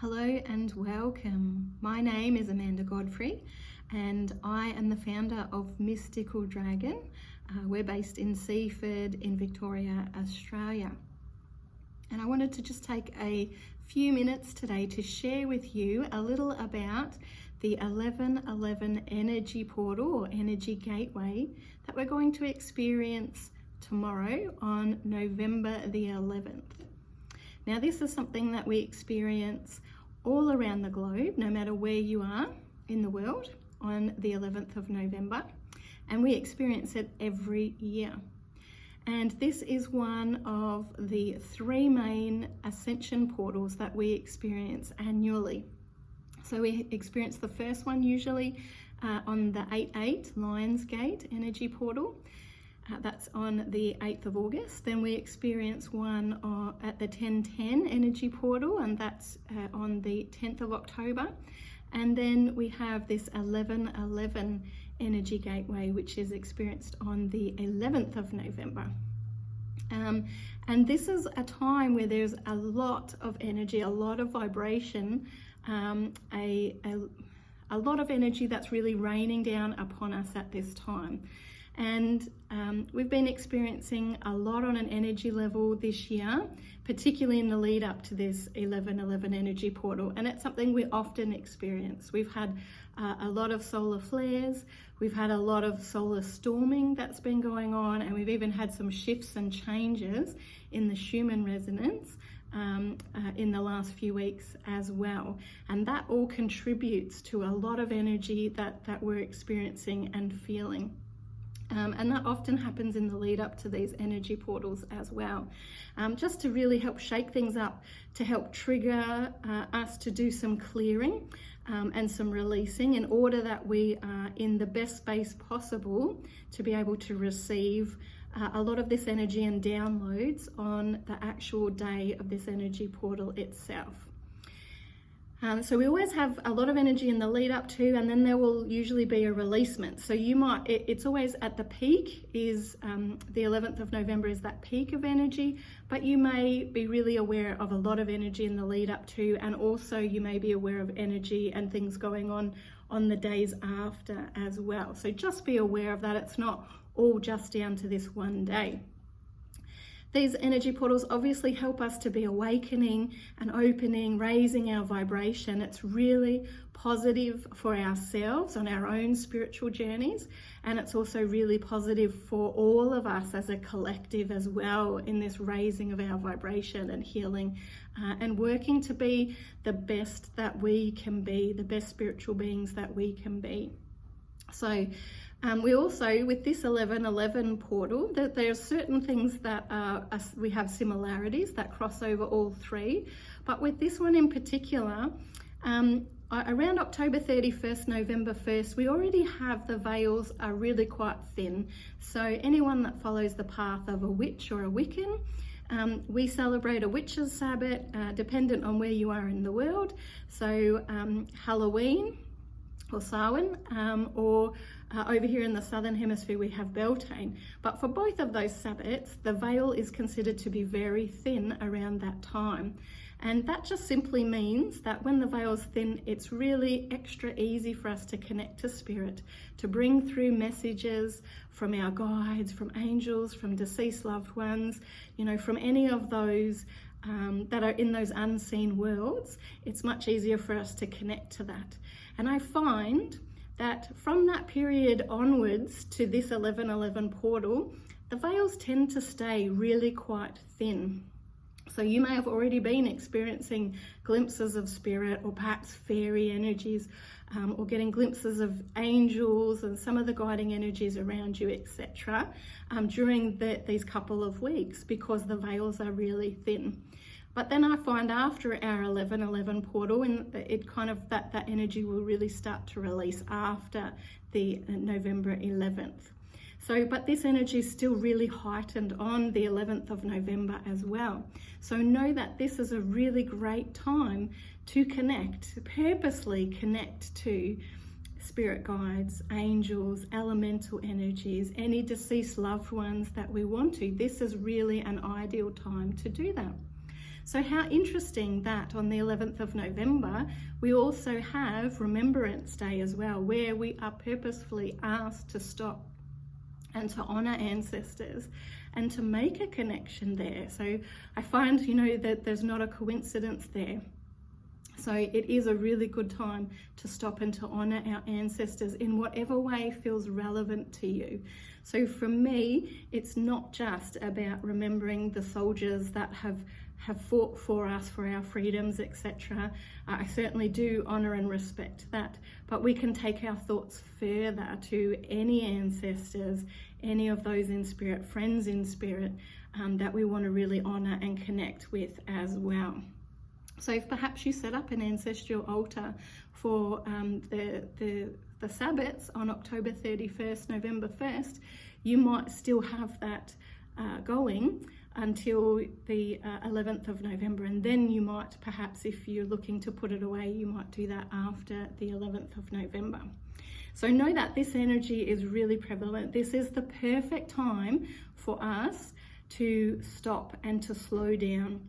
Hello and welcome. My name is Amanda Godfrey and I am the founder of Mystical Dragon. We're based in Seaford in Victoria, Australia. And I wanted to just take a few minutes today to share with you a little about the 1111 energy portal or energy gateway that we're going to experience tomorrow on November the 11th. Now, this is something that we experience all around the globe, no matter where you are in the world, on the 11th of November, and we experience it every year. And this is one of the three main ascension portals that we experience annually. So we experience the first one usually on the 8/8 Lion's Gate energy portal. That's on the 8th of August. Then we experience one at the 10/10 energy portal, and that's on the 10th of October. And then we have this 1111 energy gateway, which is experienced on the 11th of November. And this is a time where there's a lot of energy, a lot of vibration, a lot of energy that's really raining down upon us at this time. And we've been experiencing a lot on an energy level this year, particularly in the lead up to this 1111 energy portal. And it's something we often experience. We've had a lot of solar flares, we've had a lot of solar storming that's been going on, and we've even had some shifts and changes in the Schumann resonance in the last few weeks as well. And that all contributes to a lot of energy that we're experiencing and feeling. And that often happens in the lead up to these energy portals as well, just to really help shake things up, to help trigger us to do some clearing and some releasing in order that we are in the best space possible to be able to receive a lot of this energy and downloads on the actual day of this energy portal itself. So we always have a lot of energy in the lead up to, and then there will usually be a releasement. So it's always at the peak, is the 11th of November is that peak of energy, but you may be really aware of a lot of energy in the lead up to, and also you may be aware of energy and things going on the days after as well. So just be aware of that. It's not all just down to this one day. These energy portals obviously help us to be awakening and opening, raising our vibration. It's really positive for ourselves on our own spiritual journeys, and it's also really positive for all of us as a collective as well in this raising of our vibration and healing and working to be the best that we can be, the best spiritual beings that we can be. So we also, with this 1111 portal, that there are certain things that we have similarities that cross over all three. But with this one in particular, around October 31st, November 1st, we already have the veils are really quite thin. So anyone that follows the path of a witch or a Wiccan, we celebrate a witch's Sabbath, dependent on where you are in the world. So Halloween, or Samhain, or over here in the Southern Hemisphere we have Beltane. But for both of those Sabbats, the veil is considered to be very thin around that time. And that just simply means that when the veil's thin, it's really extra easy for us to connect to spirit, to bring through messages from our guides, from angels, from deceased loved ones, from any of those that are in those unseen worlds. It's much easier for us to connect to that. And I find that from that period onwards to this 1111 portal, the veils tend to stay really quite thin. So you may have already been experiencing glimpses of spirit, or perhaps fairy energies, or getting glimpses of angels and some of the guiding energies around you, etc., during these couple of weeks, because the veils are really thin. But then I find after our 1111 portal, and it kind of that energy will really start to release after the November 11th. So, but this energy is still really heightened on the 11th of November as well. So know that this is a really great time to purposely connect to spirit guides, angels, elemental energies, any deceased loved ones that we want to. This is really an ideal time to do that. So how interesting that on the 11th of November, we also have Remembrance Day as well, where we are purposefully asked to stop and to honour ancestors and to make a connection there. So I find, that there's not a coincidence there. So it is a really good time to stop and to honour our ancestors in whatever way feels relevant to you. So for me, it's not just about remembering the soldiers that have fought for us, for our freedoms, etc. I certainly do honour and respect that, but we can take our thoughts further to any ancestors, any of those in spirit, friends in spirit, that we want to really honour and connect with as well. So if perhaps you set up an ancestral altar for the Sabbats on October 31st, November 1st, you might still have that going until the 11th of November, and then you might perhaps, if you're looking to put it away, you might do that after the 11th of November. So know that this energy is really prevalent. This is the perfect time for us to stop and to slow down,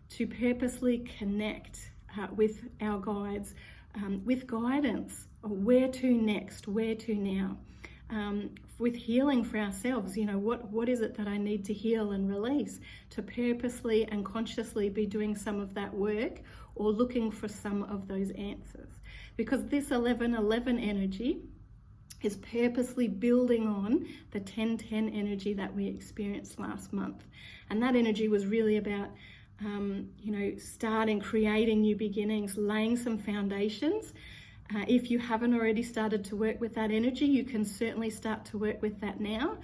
to purposely connect with our guides, with guidance, or where to next, where to now, with healing for ourselves. What is it that I need to heal and release, to purposely and consciously be doing some of that work or looking for some of those answers. Because this 1111 energy is purposely building on the 1010 energy that we experienced last month. And that energy was really about starting, creating new beginnings, laying some foundations. If you haven't already started to work with that energy, you can certainly start to work with that now.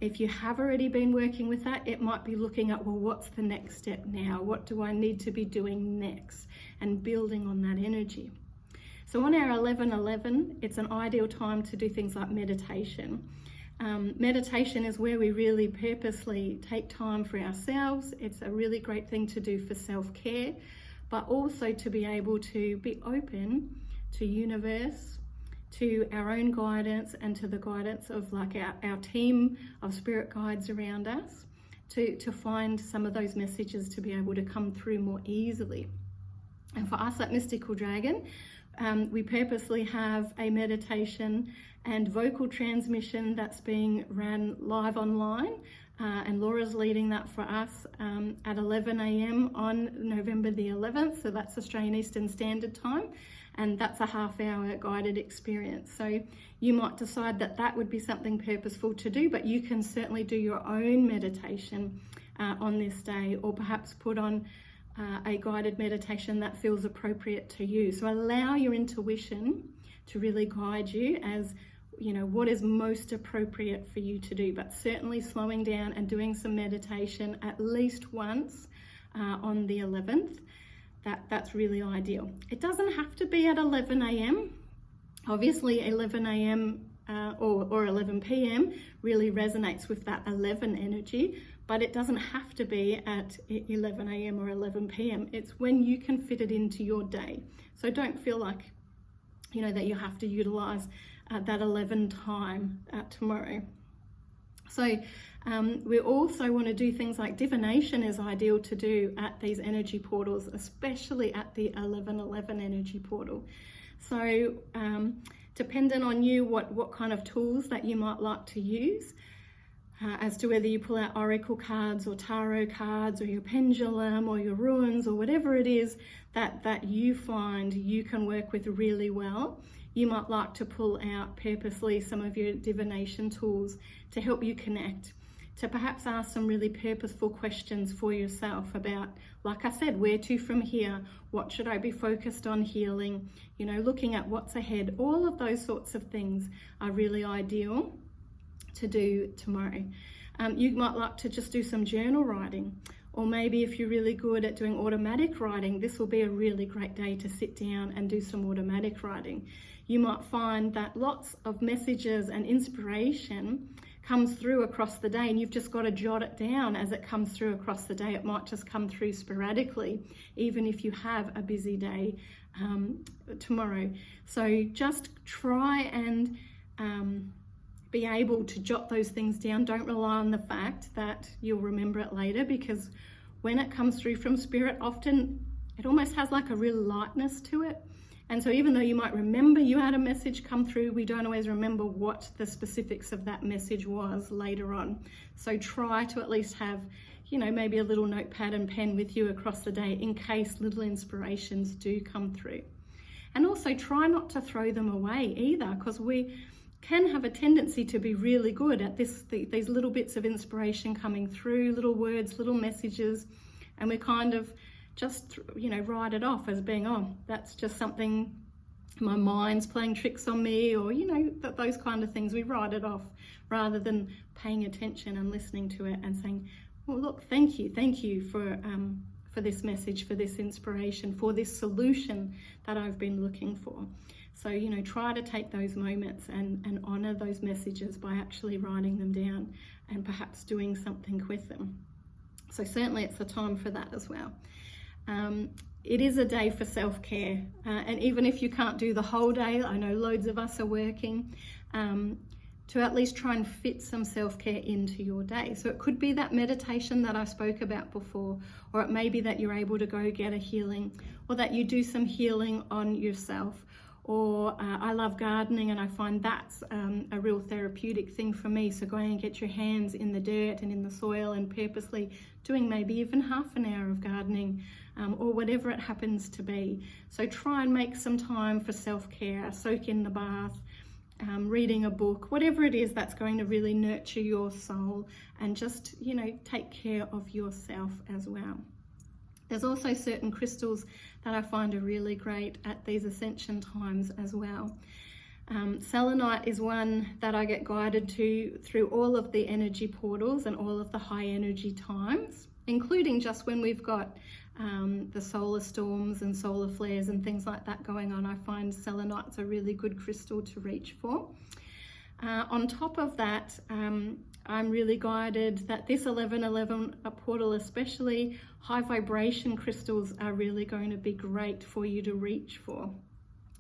If you have already been working with that, it might be looking at, well, what's the next step now? What do I need to be doing next? And building on that energy. So on our 1111, it's an ideal time to do things like meditation. Meditation is where we really purposely take time for ourselves. It's a really great thing to do for self-care, but also to be able to be open to universe, to our own guidance, and to the guidance of our team of spirit guides around us, to find some of those messages to be able to come through more easily. And for us at Mystical Dragon, we purposely have a meditation and vocal transmission that's being ran live online, and Laura's leading that for us at 11 a.m. on November the 11th, so that's Australian Eastern Standard Time, and that's a half-hour guided experience. So you might decide that that would be something purposeful to do, but you can certainly do your own meditation on this day, or perhaps put on a guided meditation that feels appropriate to you. So allow your intuition to really guide you as what is most appropriate for you to do, but certainly slowing down and doing some meditation at least once on the 11th. That's really ideal. It doesn't have to be at 11 a.m. Obviously 11 a.m. Or 11 p.m. really resonates with that 11 energy, but it doesn't have to be at 11 a.m. or 11 p.m. It's when you can fit it into your day. So don't feel like, that you have to utilize that 11 time tomorrow. So we also want to do things like divination is ideal to do at these energy portals, especially at the 1111 energy portal. So depending on you, what kind of tools that you might like to use, as to whether you pull out oracle cards or tarot cards or your pendulum or your runes or whatever it is that you find you can work with really well. You might like to pull out purposely some of your divination tools to help you connect, to perhaps ask some really purposeful questions for yourself about, like I said, where to from here? What should I be focused on healing? Looking at what's ahead. All of those sorts of things are really ideal to do tomorrow. You might like to just do some journal writing, or maybe if you're really good at doing automatic writing, this will be a really great day to sit down and do some automatic writing. You might find that lots of messages and inspiration comes through across the day, and you've just got to jot it down as it comes through across the day. It might just come through sporadically, even if you have a busy day tomorrow. So just try and be able to jot those things down. Don't rely on the fact that you'll remember it later, because when it comes through from Spirit, often it almost has like a real lightness to it. And so even though you might remember you had a message come through, we don't always remember what the specifics of that message was later on. So try to at least have, maybe a little notepad and pen with you across the day in case little inspirations do come through. And also try not to throw them away either, because we can have a tendency to be really good at these little bits of inspiration coming through, little words, little messages, and we kind of just, write it off as being, oh, that's just something, my mind's playing tricks on me, or, those kind of things. We write it off rather than paying attention and listening to it and saying, well, look, thank you for this message, for this inspiration, for this solution that I've been looking for. So, try to take those moments and honour those messages by actually writing them down and perhaps doing something with them. So certainly it's a time for that as well. It is a day for self-care, and even if you can't do the whole day, I know loads of us are working, to at least try and fit some self-care into your day. So it could be that meditation that I spoke about before, or it may be that you're able to go get a healing, or that you do some healing on yourself. Or I love gardening, and I find that's a real therapeutic thing for me. So going and get your hands in the dirt and in the soil and purposely doing maybe even half an hour of gardening, or whatever it happens to be. So try and make some time for self-care, soak in the bath, reading a book, whatever it is that's going to really nurture your soul and just, take care of yourself as well. There's also certain crystals that I find are really great at these ascension times as well. Selenite is one that I get guided to through all of the energy portals and all of the high energy times, including just when we've got the solar storms and solar flares and things like that going on. I find selenite's a really good crystal to reach for. On top of that, I'm really guided that this 1111 portal, especially high vibration crystals, are really going to be great for you to reach for.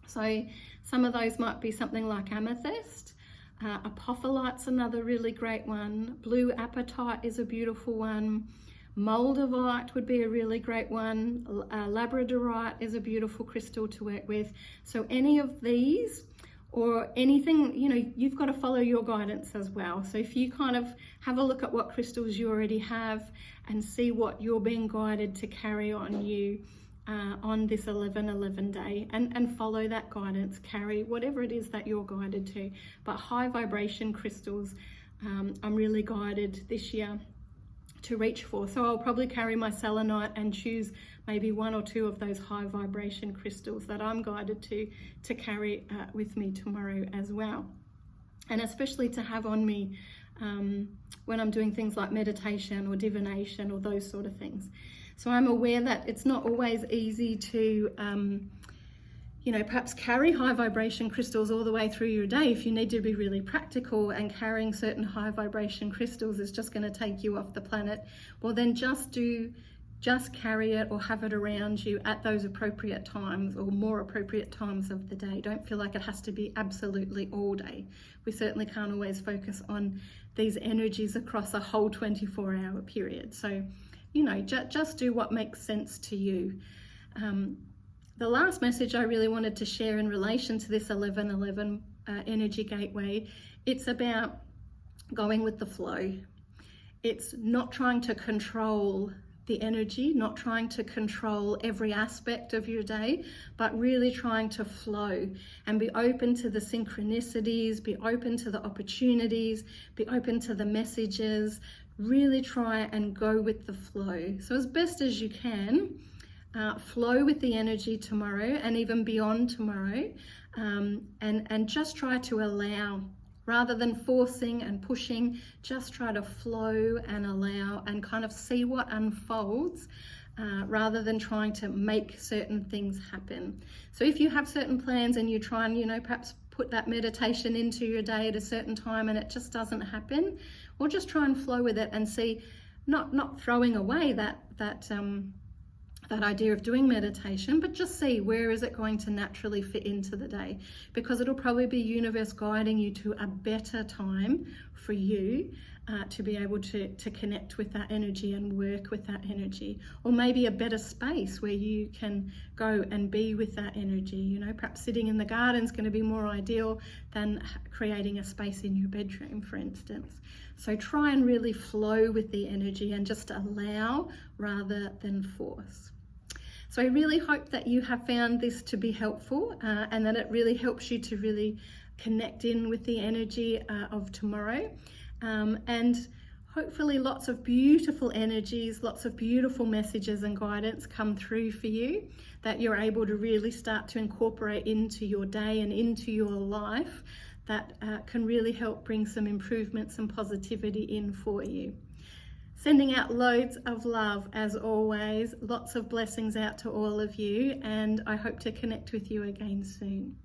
So some of those might be something like amethyst. Apophyllite's another really great one. Blue apatite is a beautiful one. Moldavite would be a really great one. Labradorite is a beautiful crystal to work with. So any of these, or anything, you've got to follow your guidance as well. So if you kind of have a look at what crystals you already have and see what you're being guided to carry on you on this 11/11 day, and follow that guidance, carry whatever it is that you're guided to. But high vibration crystals, I'm really guided this year to reach for. So I'll probably carry my selenite and choose maybe one or two of those high vibration crystals that I'm guided to carry with me tomorrow as well. And especially to have on me when I'm doing things like meditation or divination or those sort of things. So I'm aware that it's not always easy to perhaps carry high vibration crystals all the way through your day. If you need to be really practical and carrying certain high vibration crystals is just going to take you off the planet, well then just carry it or have it around you at those appropriate times or more appropriate times of the day. Don't feel like it has to be absolutely all day. We certainly can't always focus on these energies across a whole 24-hour period. So, just do what makes sense to you. The last message I really wanted to share in relation to this 11/11 energy gateway, it's about going with the flow. It's not trying to control the energy, not trying to control every aspect of your day, but really trying to flow and be open to the synchronicities, be open to the opportunities, be open to the messages, really try and go with the flow. So as best as you can, flow with the energy tomorrow and even beyond tomorrow, and just try to allow, rather than forcing and pushing, just try to flow and allow and kind of see what unfolds, rather than trying to make certain things happen. So if you have certain plans and you try and, perhaps put that meditation into your day at a certain time and it just doesn't happen, well, just try and flow with it and see, not throwing away that idea of doing meditation, but just see where is it going to naturally fit into the day, because it'll probably be universe guiding you to a better time for you to be able to connect with that energy and work with that energy. Or maybe a better space where you can go and be with that energy. You know, perhaps sitting in the garden is going to be more ideal than creating a space in your bedroom, for instance. So try and really flow with the energy and just allow rather than force. So I really hope that you have found this to be helpful and that it really helps you to really connect in with the energy of tomorrow. And hopefully lots of beautiful energies, lots of beautiful messages and guidance come through for you that you're able to really start to incorporate into your day and into your life that can really help bring some improvements and positivity in for you. Sending out loads of love as always, lots of blessings out to all of you, and I hope to connect with you again soon.